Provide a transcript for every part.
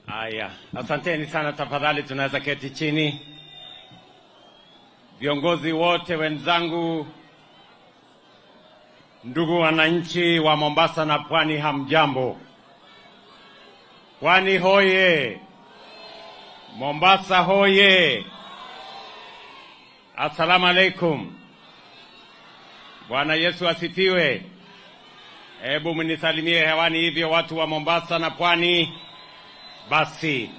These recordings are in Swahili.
Aya, asanteni sana. Tafadhali tunaweza keti chini. Viongozi wote wenzangu, ndugu wananchi wa Mombasa na Pwani, hamjambo? Pwani hoye! Mombasa hoye! Assalamu alaikum. Bwana Yesu asifiwe. Hebu mnisalimie hewani hivyo watu wa Mombasa na Pwani. Basi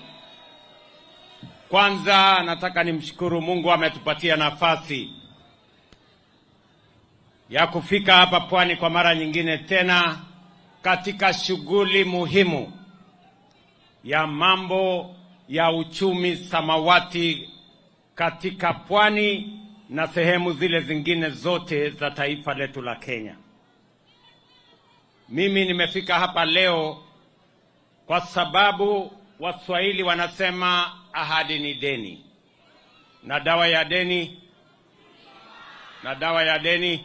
kwanza nataka nimshukuru Mungu ametupatia nafasi ya kufika hapa Pwani kwa mara nyingine tena katika shughuli muhimu ya mambo ya uchumi samawati katika Pwani na sehemu zile zingine zote za taifa letu la Kenya. Mimi nimefika hapa leo kwa sababu Waswahili wanasema ahadi ni deni. Na dawa ya deni,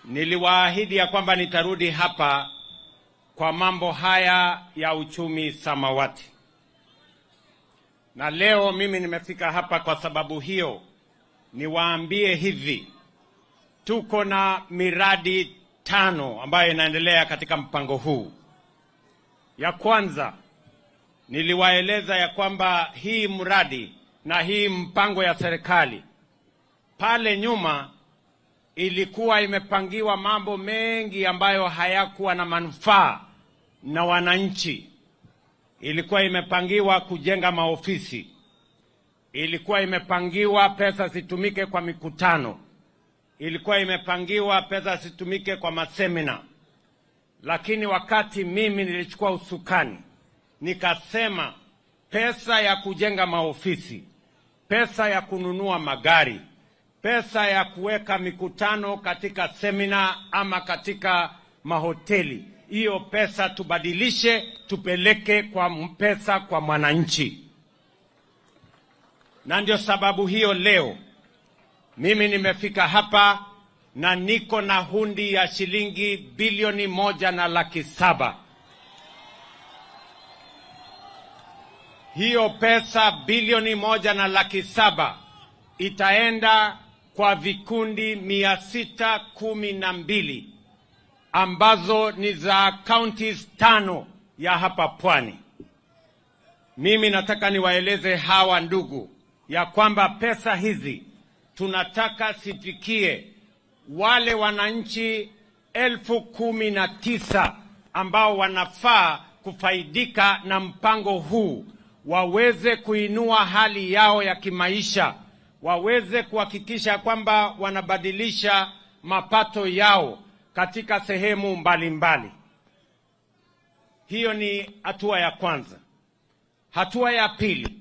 niliwaahidi ya kwamba nitarudi hapa kwa mambo haya ya uchumi samawati. Na leo mimi nimefika hapa kwa sababu hiyo. Niwaambie hivi, tuko na miradi 5 ambayo inaendelea katika mpango huu. Ya kwanza, niliwaeleza ya kwamba hii mradi na hii mpango ya serikali pale nyuma ilikuwa imepangiwa mambo mengi ambayo hayakuwa na manufaa na wananchi. Ilikuwa imepangiwa kujenga maofisi, ilikuwa imepangiwa pesa zitumike kwa mikutano, ilikuwa imepangiwa pesa zitumike kwa masemina. Lakini wakati mimi nilichukua usukani, nikasema pesa ya kujenga maofisi, pesa ya kununua magari, pesa ya kuweka mikutano katika semina ama katika mahoteli, hiyo pesa tubadilishe, tupeleke kwa pesa kwa mwananchi. Na ndio sababu hiyo leo mimi nimefika hapa na niko na hundi ya shilingi bilioni 1.7. Hiyo pesa bilioni 1.7 itaenda kwa vikundi 612 ambazo ni za counties 5 ya hapa Pwani. Mimi nataka niwaeleze hawa ndugu ya kwamba pesa hizi tunataka sifikie wale wananchi 19,000 ambao wanafaa kufaidika na mpango huu, waweze kuinua hali yao ya kimaisha, waweze kuhakikisha kwamba wanabadilisha mapato yao katika sehemu mbalimbali. Hiyo ni hatua ya kwanza. Hatua ya pili,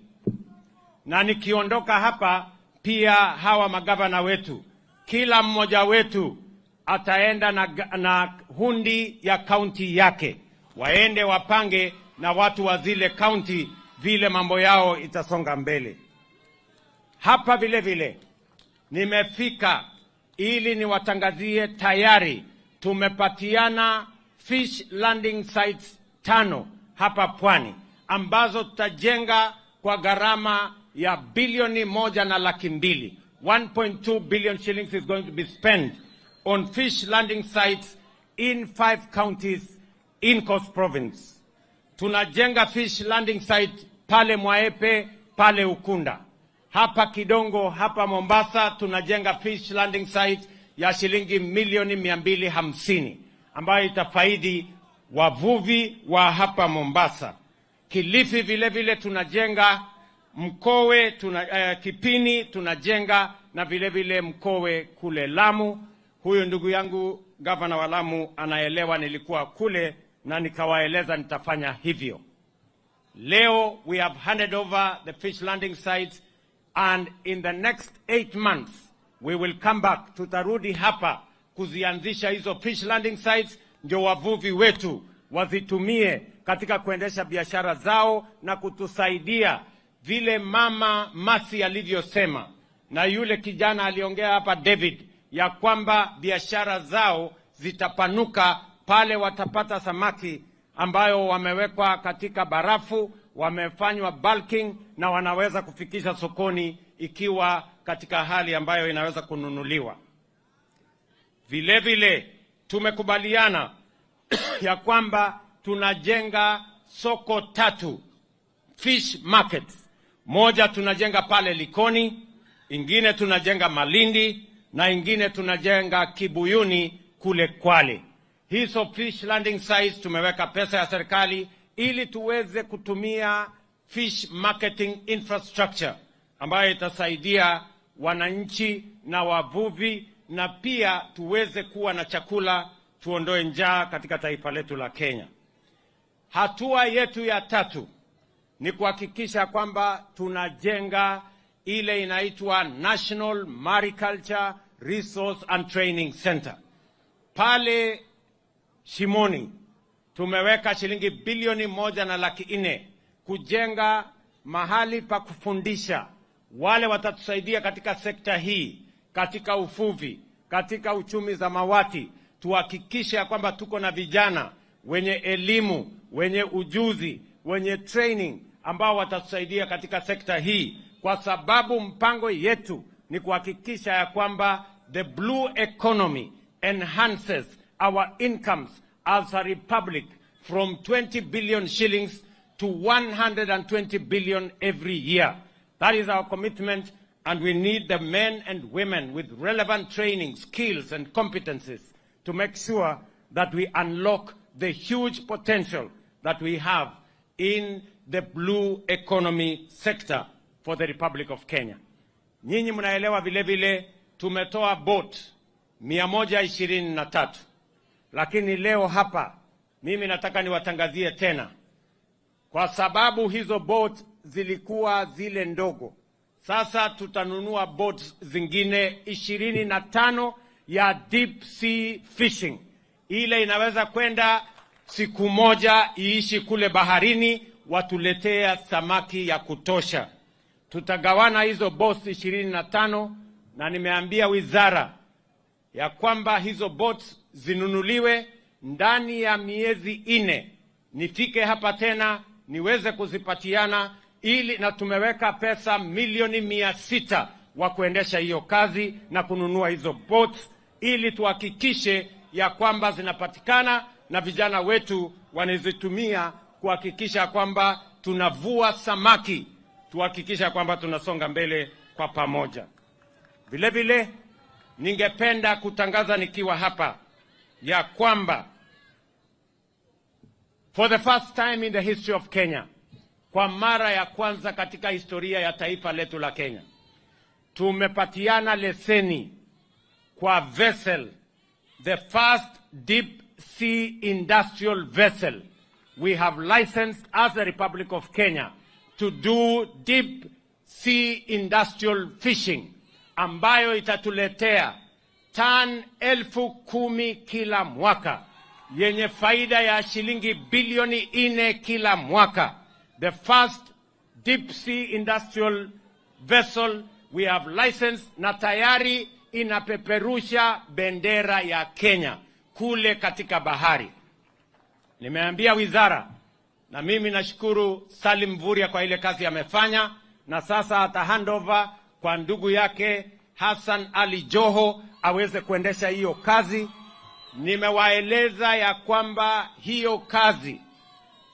na nikiondoka hapa pia hawa magavana wetu, kila mmoja wetu ataenda na hundi ya kaunti yake, waende wapange na watu wa zile kaunti vile mambo yao itasonga mbele. Hapa vile vile nimefika ili niwatangazie tayari tumepatiana fish landing sites 5 hapa Pwani ambazo tutajenga kwa gharama ya bilioni 1.2. 1.2 billion shillings is going to be spent on fish landing sites in 5 counties in Coast Province. Tunajenga fish landing site pale Mwaepe, pale Ukunda. Hapa Kidongo, hapa Mombasa tunajenga fish landing site ya shilingi milioni 250 ambayo itafaidi wavuvi wa hapa Mombasa. Kilifi vile vile tunajenga, Mkowe Kipini tunajenga, na vile vile Mkowe kule Lamu. Huyu ndugu yangu gavana wa Lamu anaelewa, nilikuwa kule na nikawaeleza nitafanya hivyo. Leo we have handed over the fish landing sites, and in the next 8 months we will come back. Tutarudi hapa kuzianzisha hizo fish landing sites, ndio wavuvi wetu wazitumie katika kuendesha biashara zao na kutusaidia vile Mama Masi alivyosema, na yule kijana aliongea hapa David, ya kwamba biashara zao zitapanuka pale watapata samaki ambayo wamewekwa katika barafu, wamefanywa bulking na wanaweza kufikisha sokoni ikiwa katika hali ambayo inaweza kununuliwa. Vile vile tumekubaliana ya kwamba tunajenga soko 3 fish markets. Moja tunajenga pale Likoni, ingine tunajenga Malindi na ingine tunajenga Kibuyuni kule Kwale. Hizo fish landing sites tumeweka pesa ya serikali ili tuweze kutumia fish marketing infrastructure ambayo itasaidia wananchi na wavuvi, na pia tuweze kuwa na chakula, tuondoe njaa katika taifa letu la Kenya. Hatua yetu ya 3 ni kuhakikisha kwamba tunajenga ile inaitwa National Mariculture Resource and Training Center. Pale Shimoni tumeweka shilingi bilioni 1.4 kujenga mahali pa kufundisha wale watatusaidia katika sekta hii, katika uvuvi, katika uchumi samawati. Tuhakikishe kwamba tuko na vijana wenye elimu, wenye ujuzi, wenye training ambao watatusaidia katika sekta hii, kwa sababu mpango yetu ni kuhakikisha ya kwamba the blue economy enhances our incomes as a republic from 20 billion shillings to 120 billion every year. That is our commitment, and we need the men and women with relevant training, skills and competencies to make sure that we unlock the huge potential that we have in the blue economy sector for the Republic of Kenya. Nyinyi mnaelewa vile vile tumetoa boat 123, lakini leo hapa mimi nataka niwatangazie tena, kwa sababu hizo boat zilikuwa zile ndogo. Sasa tutanunua boats zingine 25 ya deep sea fishing. Ile inaweza kwenda siku moja iishi kule baharini, watuletea samaki ya kutosha. Tutagawana hizo boats 25, na nimeambia wizara ya kwamba hizo boats zinunuliwe ndani ya miezi 4. Nifike hapa tena niweze kuzipatiana ili, na tumeweka pesa milioni 600 wa kuendesha hiyo kazi na kununua hizo boats, ili tuhakikishe ya kwamba zinapatikana na vijana wetu wanazitumia kuhakikisha kwamba tunavua samaki, tuhakikisha kwamba tunasonga mbele kwa pamoja. Vile vile ningependa kutangaza nikiwa hapa ya kwamba for the first time in the history of Kenya, kwa mara ya kwanza katika historia ya taifa letu la Kenya, tumepatiana leseni kwa vessel, the first deep sea industrial vessel we have licensed as the Republic of Kenya to do deep sea industrial fishing, ambayo itatuletea tan 10,000 kila mwaka, yenye faida ya shilingi bilioni 4 kila mwaka. The first deep sea industrial vessel we have licensed, na tayari inapeperusha bendera ya Kenya kule katika bahari. Nimeambia wizara, na mimi nashukuru Salim Mvurya kwa ile kazi amefanya, na sasa ata handover kwa ndugu yake Hassan Ali Joho aweze kuendesha hiyo kazi. Nimewaeleza ya kwamba hiyo kazi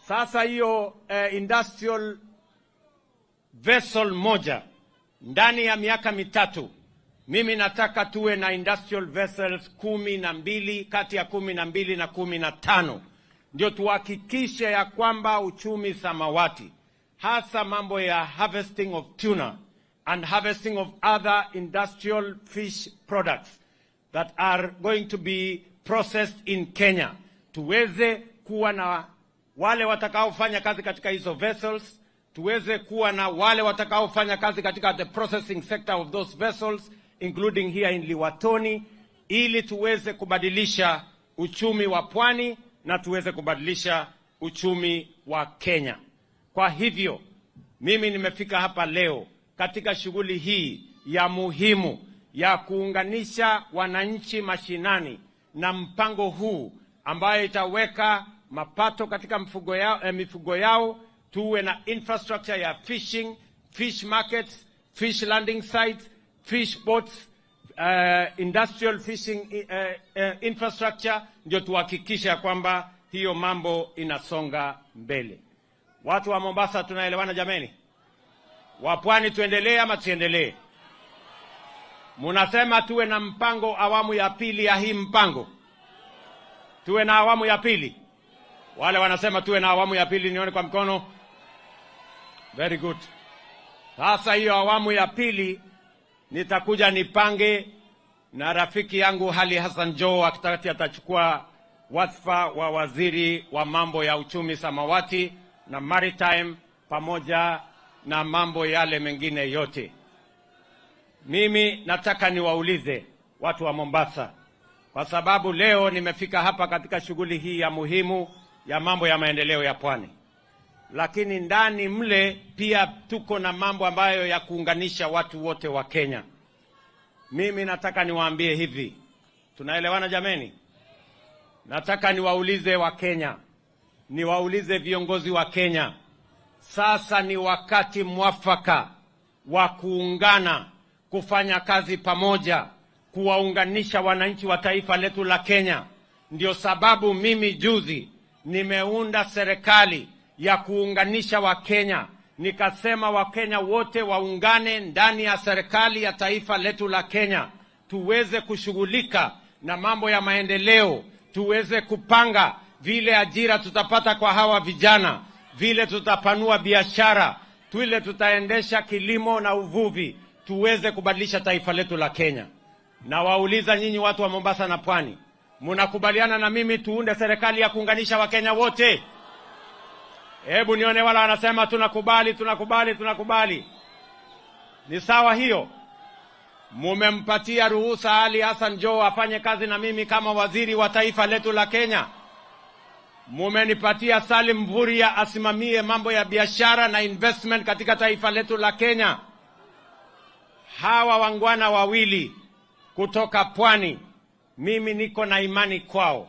sasa, hiyo industrial vessel moja ndani ya miaka 3, mimi nataka tuwe na industrial vessels 12, kati ya 12 na 15, ndio tuhakikishe ya kwamba uchumi samawati, hasa mambo ya harvesting of tuna and harvesting of other industrial fish products that are going to be processed in Kenya, tuweze kuwa na wale watakaofanya kazi katika hizo vessels, tuweze kuwa na wale watakaofanya kazi katika the processing sector of those vessels, including here in Liwatoni, ili tuweze kubadilisha uchumi wa pwani na tuweze kubadilisha uchumi wa Kenya. Kwa hivyo mimi nimefika hapa leo katika shughuli hii ya muhimu ya kuunganisha wananchi mashinani na mpango huu ambayo itaweka mapato katika mifugo yao, tuwe na infrastructure ya fishing, fish markets, fish landing sites, fish boats, industrial fishing infrastructure, ndio tuhakikisha kwamba hiyo mambo inasonga mbele. Watu wa Mombasa tunaelewana jameni? Wa Pwani tuendelee ama tuendelee? Munasema tuwe na mpango awamu ya pili ya hii mpango. Tuwe na awamu ya pili. Wale wanasema tuwe na awamu ya pili nione kwa mkono. Very good. Sasa hiyo awamu ya pili nitakuja nipange na rafiki yangu Ali Hassan Joho akitaka atachukua wadhifa wa waziri wa mambo ya uchumi samawati na maritime pamoja na mambo yale mengine yote. Mimi nataka niwaulize watu wa Mombasa, kwa sababu leo nimefika hapa katika shughuli hii ya muhimu ya mambo ya maendeleo ya pwani. Lakini ndani mle pia tuko na mambo ambayo ya kuunganisha watu wote wa Kenya. Mimi nataka niwaambie hivi. Tunaelewana jameni? Nataka niwaulize wa Kenya. Niwaulize viongozi wa Kenya. Sasa ni wakati mwafaka wa kuungana, kufanya kazi pamoja, kuwaunganisha wananchi wa taifa letu la Kenya. Ndio sababu mimi juzi nimeunda serikali ya kuunganisha Wakenya. Nikasema Wakenya wote waungane ndani ya serikali ya taifa letu la Kenya. Tuweze kushughulika na mambo ya maendeleo. Tuweze kupanga vile ajira tutapata kwa hawa vijana. Vile tutapanua biashara. Vile tutaendesha kilimo na uvuvi. Tuweze kubadilisha taifa letu la Kenya. Na wauliza nyinyi watu wa Mombasa na Pwani, mnakubaliana na mimi tuunde serikali ya kuunganisha Wakenya wote? Hebu nione wala wanasema tunakubali, tunakubali, tunakubali. Ni sawa hiyo? Mumempatia ruhusa Ali Hassan Joho afanye kazi na mimi kama waziri wa taifa letu la Kenya. Mumenipatia Salim Mvurya asimamie mambo ya biashara na investment katika taifa letu la Kenya. Hawa wangwana wawili kutoka Pwani, mimi niko na imani kwao.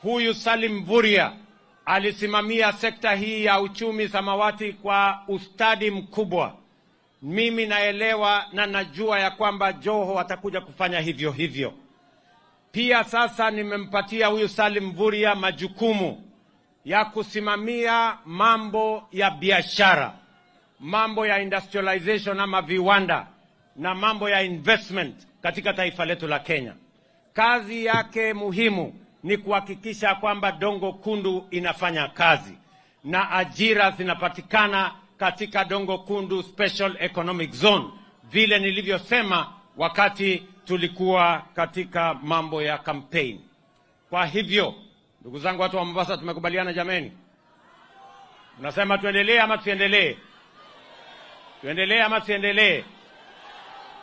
Huyu Salim Mvurya alisimamia sekta hii ya uchumi samawati kwa ustadi mkubwa. Mimi naelewa na najua ya kwamba Joho atakuja kufanya hivyo hivyo. Pia sasa nimempatia huyu Salim Mvurya majukumu ya kusimamia mambo ya biashara, mambo ya industrialization ama viwanda, na mambo ya investment katika taifa letu la Kenya. Kazi yake muhimu ni kuhakikisha kwamba Dongo Kundu inafanya kazi na ajira zinapatikana katika Dongo Kundu Special Economic Zone, vile nilivyosema wakati tulikuwa katika mambo ya campaign. Kwa hivyo, ndugu zangu watu wa Mombasa, tumekubaliana jameni? Mnasema tuendelee ama tuendelee? Tuendelee ama tuendelee?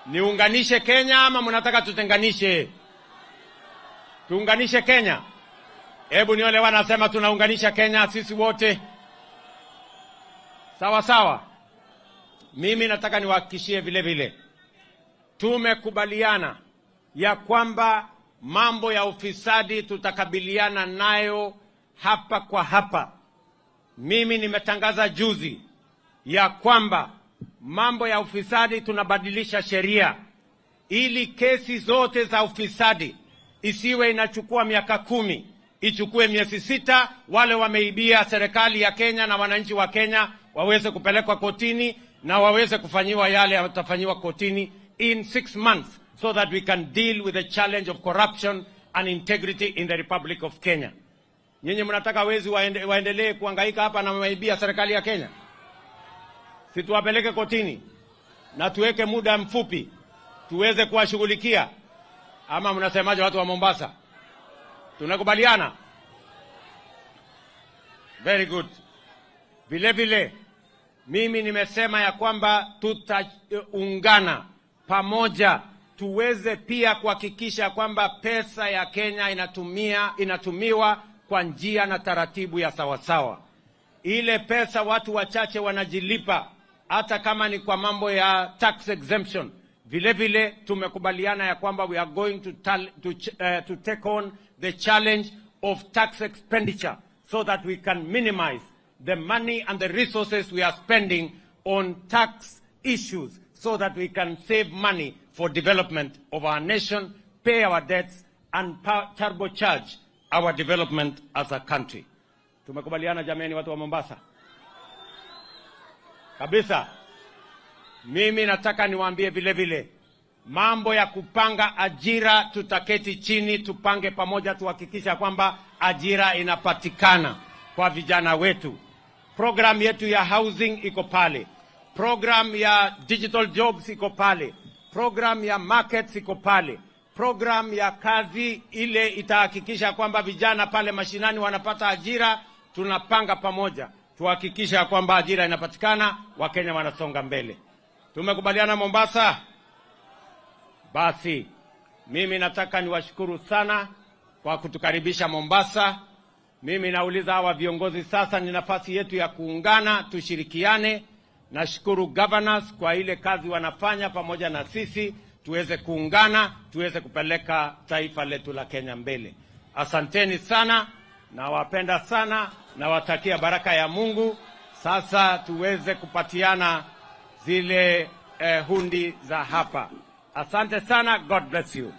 Niunganishe Kenya ama mnataka tutenganishe? Tuunganishe Kenya. Hebu nione wanasema tunaunganisha Kenya sisi wote. Sawa sawa. Mimi nataka niwahakikishie vile vile. Tumekubaliana ya kwamba mambo ya ufisadi tutakabiliana nayo hapa kwa hapa. Mimi nimetangaza juzi ya kwamba mambo ya ufisadi tunabadilisha sheria ili kesi zote za ufisadi isiwe inachukua miaka 10, ichukue miezi 6. Wale wameibia serikali ya Kenya na wananchi wa Kenya waweze kupelekwa kotini na waweze kufanyiwa yale yatafanyiwa kotini in 6 months, so that we can deal with the challenge of corruption and integrity in the Republic of Kenya. Nyinyi mnataka wezi waendelee kuhangaika hapa na wameibia serikali ya Kenya? Si tuwapeleke kotini na tuweke muda mfupi tuweze kuwashughulikia? Ama mnasemaje watu wa Mombasa? Tunakubaliana? Very good. Vile vile mimi nimesema ya kwamba tutaungana pamoja tuweze pia kuhakikisha kwamba pesa ya Kenya inatumiwa kwa njia na taratibu ya sawasawa. Ile pesa watu wachache wanajilipa hata kama ni kwa mambo ya tax exemption. Vile vile tumekubaliana ya kwamba we are going to take on the challenge of tax expenditure so that we can minimize the money and the resources we are spending on tax issues, so that we can save money for development of our nation, pay our debts, and turbocharge our development as a country. Tumekubaliana jameni, watu wa Mombasa? Kabisa. Mimi nataka niwaambie vile vile, mambo ya kupanga ajira, tutaketi chini, tupange pamoja, tuhakikisha kwamba ajira inapatikana kwa vijana wetu. Program yetu ya housing iko pale. Program ya digital jobs iko pale. Program ya markets iko pale. Program ya kazi ile itahakikisha kwamba vijana pale mashinani wanapata ajira. Tunapanga pamoja, tuhakikisha kwamba ajira inapatikana, Wakenya wanasonga mbele. Tumekubaliana Mombasa? Basi, mimi nataka niwashukuru sana kwa kutukaribisha Mombasa. Mimi nauliza hawa viongozi sasa, ni nafasi yetu ya kuungana, tushirikiane. Nashukuru governors kwa ile kazi wanafanya pamoja na sisi, tuweze kuungana, tuweze kupeleka taifa letu la Kenya mbele. Asanteni sana, nawapenda sana, nawatakia baraka ya Mungu. Sasa tuweze kupatiana zile hundi za hapa. Asante sana, God bless you.